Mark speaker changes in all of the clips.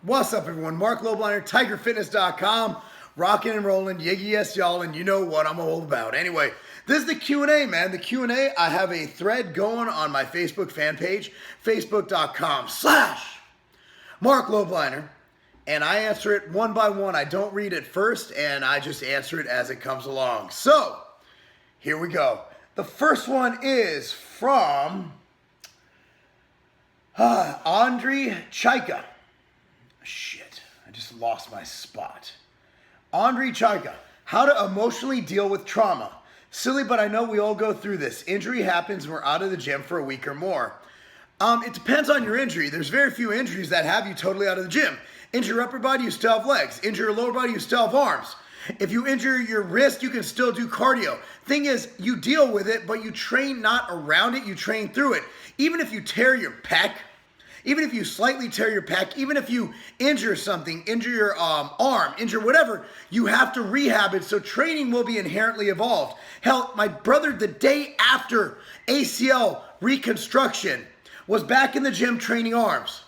Speaker 1: What's up, everyone? Marc Lobliner, TigerFitness.com, rocking and rolling, yiggy yes y'all, and you know what I'm all about. Anyway, this is the Q&A, man. The Q&A, I have a thread going on my Facebook fan page, facebook.com/Marc Lobliner, and I answer it one by one. I don't read it first, and I just answer it as it comes along. So, here we go. The first one is from Andrei Chaika. Shit, I just lost my spot. Andrei Chaika, how to emotionally deal with trauma. Silly, but I know we all go through this. Injury happens when we're out of the gym for a week or more. It depends on your injury. There's very few injuries that have you totally out of the gym. Injure your upper body, you still have legs. Injure your lower body, you still have arms. If you injure your wrist, you can still do cardio. Thing is, you deal with it, but you train not around it, you train through it. Even if you tear your pec, even if you slightly tear your pec, even if you injure something, injure your arm, injure whatever, you have to rehab it, so training will be inherently evolved. Hell, my brother, the day after ACL reconstruction, was back in the gym training arms.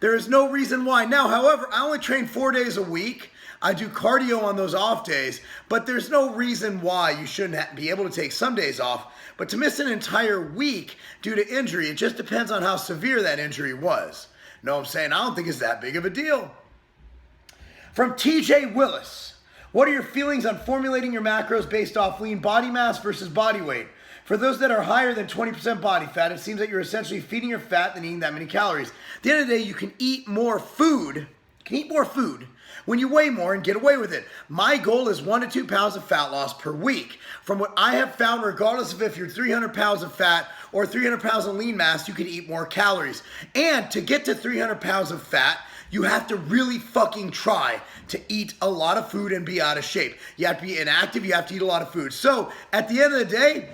Speaker 1: There is no reason why. Now, however, I only train 4 days a week. I do cardio on those off days, but there's no reason why you shouldn't be able to take some days off. But to miss an entire week due to injury, it just depends on how severe that injury was. Know what I'm saying? I don't think it's that big of a deal. From TJ Willis, what are your feelings on formulating your macros based off lean body mass versus body weight? For those that are higher than 20% body fat, it seems that you're essentially feeding your fat than eating that many calories. At the end of the day, you can eat more food. When you weigh more and get away with it. My goal is 1 to 2 pounds of fat loss per week. From what I have found, regardless of if you're 300 pounds of fat or 300 pounds of lean mass, you can eat more calories. And to get to 300 pounds of fat, you have to really fucking try to eat a lot of food and be out of shape. You have to be inactive, you have to eat a lot of food. So at the end of the day,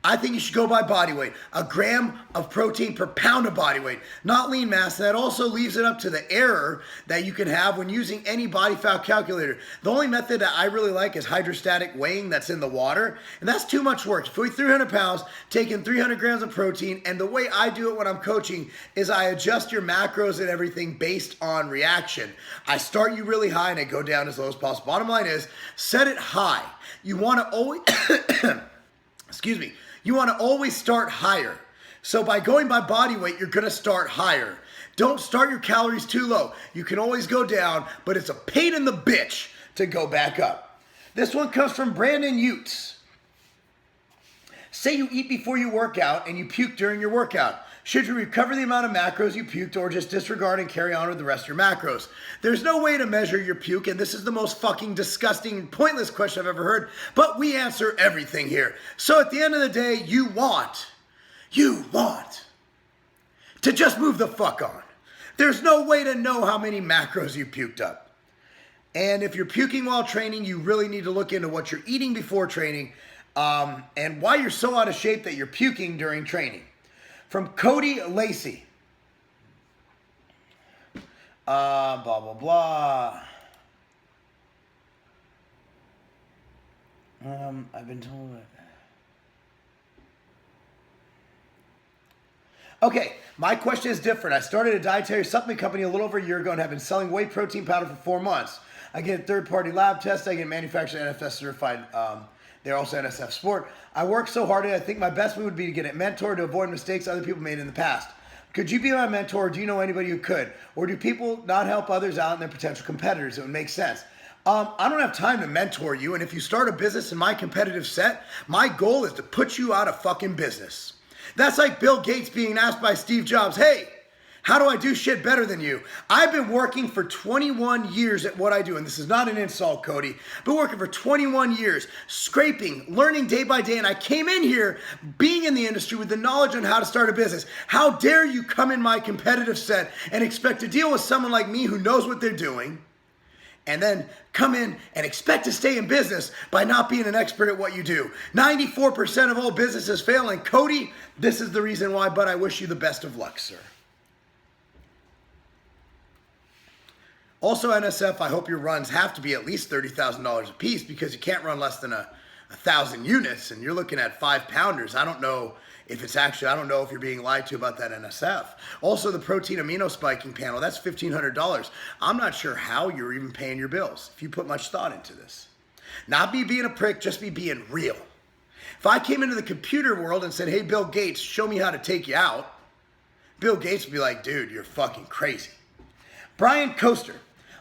Speaker 1: I think you should go by body weight. A gram of protein per pound of body weight, not lean mass. That also leaves it up to the error that you can have when using any body fat calculator. The only method that I really like is hydrostatic weighing that's in the water, and that's too much work. If you weigh 300 pounds, taking 300 grams of protein, and the way I do it when I'm coaching is I adjust your macros and everything based on reaction. I start you really high and I go down as low as possible. Bottom line is, set it high. You want to always, excuse me, you want to always start higher. So by going by body weight, you're going to start higher. Don't start your calories too low. You can always go down, but it's a pain in the bitch to go back up. This one comes from Brandon Utes. Say you eat before you work out and you puke during your workout. Should you recover the amount of macros you puked or just disregard and carry on with the rest of your macros? There's no way to measure your puke, and this is the most fucking disgusting, pointless question I've ever heard, but we answer everything here. So at the end of the day, you want to just move the fuck on. There's no way to know how many macros you puked up. And if you're puking while training, you really need to look into what you're eating before training and why you're so out of shape that you're puking during training. From Cody Lacey. Blah, blah, blah. I've been told that. Okay, my question is different. I started a dietary supplement company a little over a year ago and have been selling whey protein powder for 4 months. I get a third-party lab test. I get manufactured NFS certified. They're also NSF Sport. I work so hard at it, I think my best move would be to get a mentor to avoid mistakes other people made in the past. Could you be my mentor, or do you know anybody who could? Or do people not help others out and their potential competitors? It would make sense. I don't have time to mentor you, and if you start a business in my competitive set, my goal is to put you out of fucking business. That's like Bill Gates being asked by Steve Jobs, hey, how do I do shit better than you? I've been working for 21 years at what I do, and this is not an insult, Cody. I've been working for 21 years, scraping, learning day by day, and I came in here being in the industry with the knowledge on how to start a business. How dare you come in my competitive set and expect to deal with someone like me who knows what they're doing, and then come in and expect to stay in business by not being an expert at what you do. 94% of all businesses fail, and Cody, this is the reason why, but I wish you the best of luck, sir. Also, NSF, I hope your runs have to be at least $30,000 a piece because you can't run less than a 1,000 units and you're looking at 5-pounders. I don't know if it's actually, I don't know if you're being lied to about that NSF. Also, the protein amino spiking panel, that's $1,500. I'm not sure how you're even paying your bills if you put much thought into this. Not me being a prick, just me being real. If I came into the computer world and said, hey, Bill Gates, show me how to take you out, Bill Gates would be like, dude, you're fucking crazy. Brian Coaster,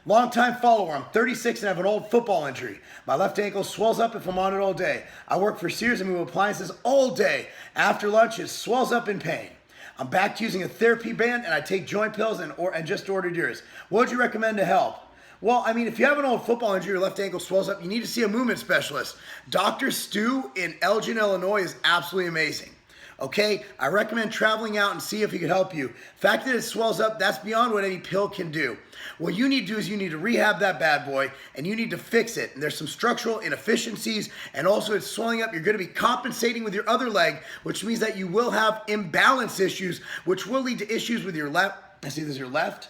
Speaker 1: longtime follower. I'm 36 and have an old football injury. My left ankle swells up if I'm on it all day. I work for Sears and move appliances all day. After lunch, it swells up in pain. I'm back to using a therapy band and I take joint pills and just ordered yours. What would you recommend to help? Well, I mean, if you have an old football injury, your left ankle swells up, you need to see a movement specialist. Dr. Stu in Elgin, Illinois is absolutely amazing. Okay, I recommend traveling out and see if he could help you. The fact that it swells up, that's beyond what any pill can do. What you need to do is you need to rehab that bad boy and you need to fix it. And there's some structural inefficiencies and also it's swelling up. You're going to be compensating with your other leg, which means that you will have imbalance issues, which will lead to issues with your left. I see this is your left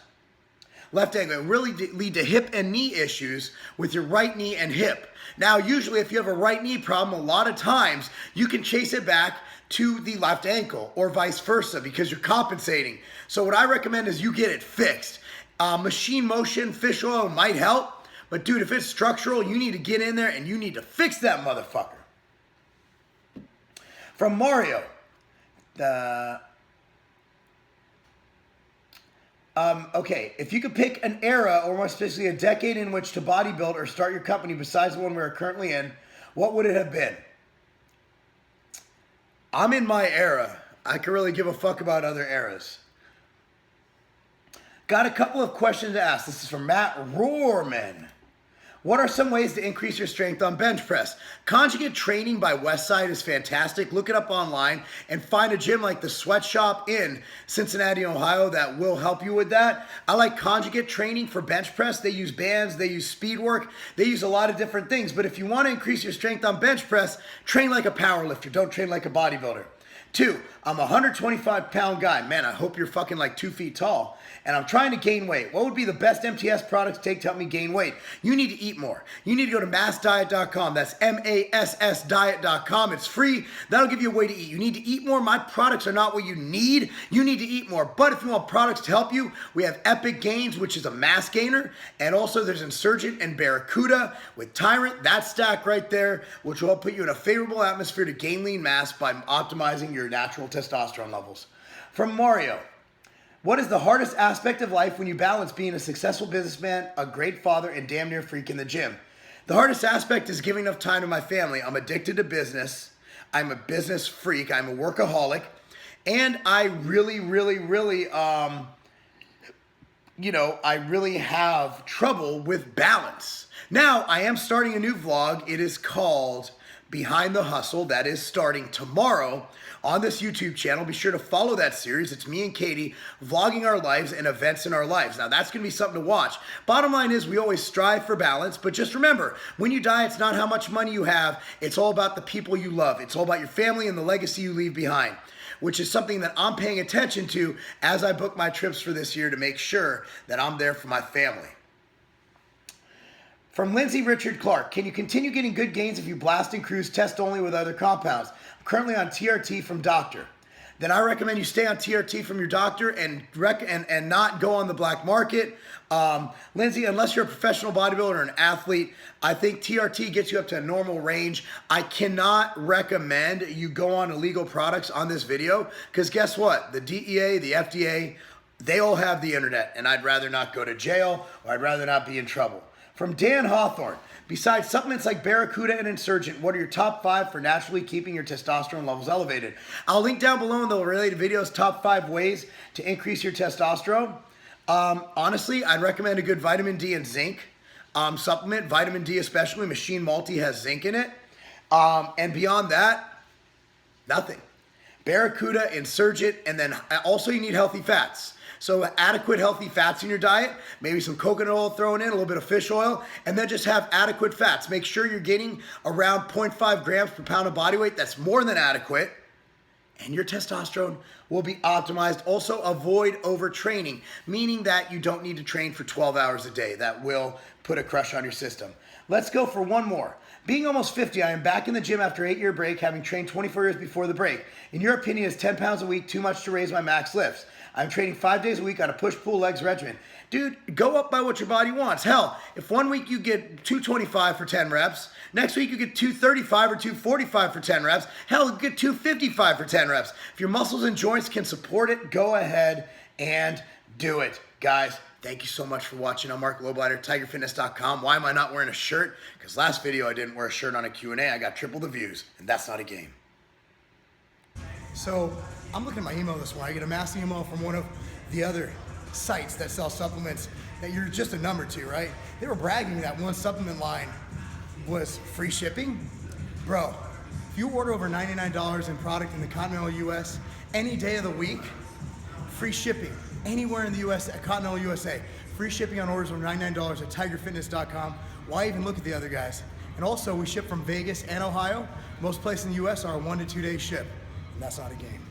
Speaker 1: ankle. It really lead to hip and knee issues with your right knee and hip. Now, usually if you have a right knee problem, a lot of times you can chase it back to the left ankle or vice versa because you're compensating. So what I recommend is you get it fixed. Machine motion, fish oil might help, but dude, if it's structural, you need to get in there and you need to fix that motherfucker. From Mario, okay, if you could pick an era, or more specifically a decade in which to bodybuild or start your company besides the one we're currently in, what would it have been? I'm in my era. I can really give a fuck about other eras. Got a couple of questions to ask. This is from Matt Rohrman. What are some ways to increase your strength on bench press? Conjugate training by Westside is fantastic. Look it up online and find a gym like the Sweatshop in Cincinnati, Ohio that will help you with that. I like conjugate training for bench press. They use bands, they use speed work, they use a lot of different things. But if you want to increase your strength on bench press, train like a power lifter. Don't train like a bodybuilder. 2, I'm a 125-pound guy. Man, I hope you're fucking like 2 feet tall. And I'm trying to gain weight. What would be the best MTS products to take to help me gain weight? You need to eat more. You need to go to massdiet.com. That's MASS diet.com. It's free. That'll give you a way to eat. You need to eat more. My products are not what you need. You need to eat more. But if you want products to help you, we have Epic Gains, which is a mass gainer. And also there's Insurgent and Barracuda with Tyrant. That stack right there, which will help put you in a favorable atmosphere to gain lean mass by optimizing your natural testosterone levels. From Mario. What is the hardest aspect of life when you balance being a successful businessman, a great father, and damn near freak in the gym? The hardest aspect is giving enough time to my family. I'm addicted to business. I'm a business freak. I'm a workaholic. And I really have trouble with balance. Now, I am starting a new vlog. It is called Behind the Hustle. That is starting tomorrow on this YouTube channel. Be sure to follow that series. It's me and Katie vlogging our lives and events in our lives. Now, that's going to be something to watch. Bottom line is we always strive for balance, but just remember, when you die, it's not how much money you have. It's all about the people you love. It's all about your family and the legacy you leave behind, which is something that I'm paying attention to as I book my trips for this year to make sure that I'm there for my family. From Lindsay Richard Clark, can you continue getting good gains if you blast and cruise test only with other compounds? I'm currently on TRT from doctor. Then I recommend you stay on TRT from your doctor and not go on the black market. Lindsay, unless you're a professional bodybuilder or an athlete, I think TRT gets you up to a normal range. I cannot recommend you go on illegal products on this video because guess what? The DEA, the FDA, they all have the internet, and I'd rather not go to jail or I'd rather not be in trouble. From Dan Hawthorne, besides supplements like Barracuda and Insurgent, what are your top 5 for naturally keeping your testosterone levels elevated? I'll link down below in the related videos, top 5 ways to increase your testosterone. Honestly, I'd recommend a good vitamin D and zinc supplement. Vitamin D especially, Machine Multi has zinc in it. And beyond that, nothing. Barracuda, Insurgent, and then also you need healthy fats. So adequate healthy fats in your diet, maybe some coconut oil thrown in, a little bit of fish oil, and then just have adequate fats. Make sure you're getting around 0.5 grams per pound of body weight. That's more than adequate. And your testosterone will be optimized. Also, avoid overtraining, meaning that you don't need to train for 12 hours a day. That will put a crush on your system. Let's go for one more. Being almost 50, I am back in the gym after 8-year break, having trained 24 years before the break. In your opinion, is 10 pounds a week too much to raise my max lifts? I'm training 5 days a week on a push-pull legs regimen. Dude, go up by what your body wants. Hell, if one week you get 225 for 10 reps, next week you get 235 or 245 for 10 reps, hell, you get 255 for 10 reps. If your muscles and joints can support it, go ahead and do it. Guys, thank you so much for watching. I'm Marc Lobliner, tigerfitness.com. Why am I not wearing a shirt? Because last video I didn't wear a shirt on a Q&A. I got triple the views, and that's not a game. So I'm looking at my email this morning. I get a mass email from one of the other sites that sell supplements that you're just a number to, right? They were bragging that one supplement line was free shipping. Bro, if you order over $99 in product in the continental US, any day of the week, free shipping. Anywhere in the US, at continental USA. Free shipping on orders over $99 at tigerfitness.com. Why even look at the other guys? And also, we ship from Vegas and Ohio. Most places in the US are a 1 to 2 day ship. And that's not a game.